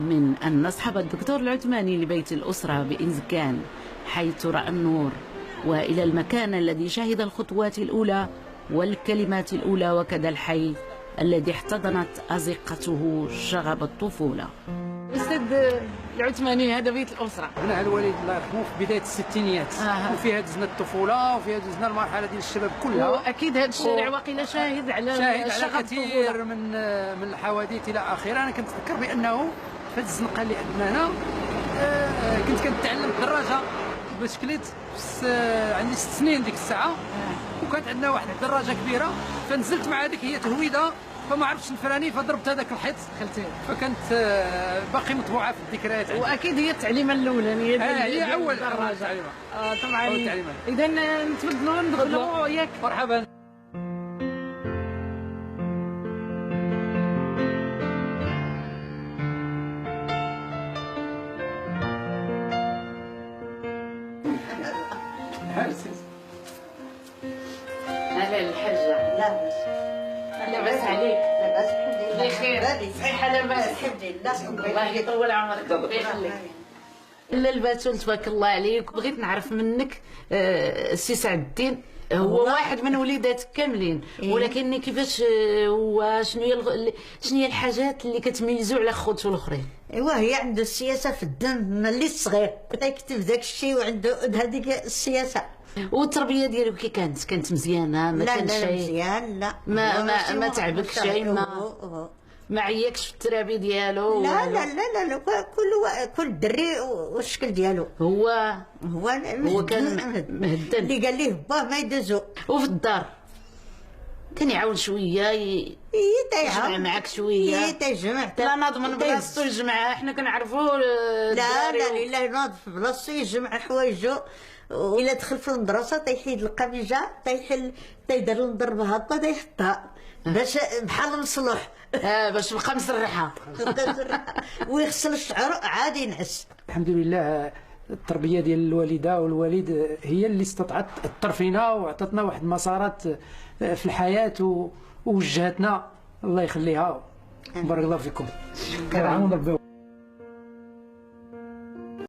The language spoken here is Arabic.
من أن نصحب الدكتور العثماني لبيت الأسرة بإنزكان حيث رأى النور، وإلى المكان الذي شهد الخطوات الأولى والكلمات الأولى، وكذا الحي الذي احتضنت أزقته شغب الطفولة. أستاذ العثماني، هذا بيت الأسرة بناها الوالد الله يرحمه في بداية الستينيات، وفيها دزنا الطفولة وفيها دزنا المرحلة ديال الشباب كلها. وأكيد هذا الشارع واقيلا شاهد على كثير من الحوادث إلى آخره. أنا كنتذكر بأنه في هذه الزنقة اللي عندنا هنا كنت كنتعلم الدراجة بسكليت، عندي 6 سنين ديك الساعة، وكانت عندنا واحد الدراجة كبيرة، فنزلت مع هذيك هي تهويده، فما عرفتش نفراني فضربت هذاك الحيط خلتيه، فكانت باقي مطبوعة في الذكريات. وأكيد هي التعليمة الأولانية هي أول الدراجة. طبعا. التعليمة. إذا نتبدلوا ندخلوا ياك. مرحبا. هلا الحاجة. لا بس. لاباس عليك؟ لاباس الحمد لله. بخير. صحيحة لاباس. الحمد لله. الله يطول عمرك. ربي يخليك. لا الباتول تبارك الله عليك. بغيت نعرف منك السي سعد الدين هو واحد من وليداتك كاملين، ولكن كيفاش هو شنو هي الحاجات اللي كتميزوا على خوتو الاخرين؟ ايوا هي عنده السياسه في الدم ملي صغير، بدا يكتب داك الشيء وعنده هذيك السياسه. والتربيه ديالو كي كانت مزيانه؟ ما كانش لا مزيان. لا ما تعبك شيء؟ ما عياكش في الترابي ديالو؟ لا لا لا لا كل دري والشكل ديالو. هو كان مهدن اللي قال ليه باه ما يدزو. وفي الدار كان يعاون شويه يجمع معاك شويه؟ تيجمع. لا نضمن بلاصتو يجمعها، حنا كنعرفوا. لا لله ناض في بلاصتو يجمع حوايجو، وإلا دخل في المدرسة تيحيد القميجة تيدير نضرب هكا تيحطها باش بحال مصلوح باش نبقى مسرحة ويغسل الشعر عادي ينعس. الحمد لله التربية ديال الوالدة والوالد هي اللي استطاعت ترفينا وعطتنا واحد المسارات في الحياة ووجهتنا، الله يخليها. بارك الله فيكم. شكرا.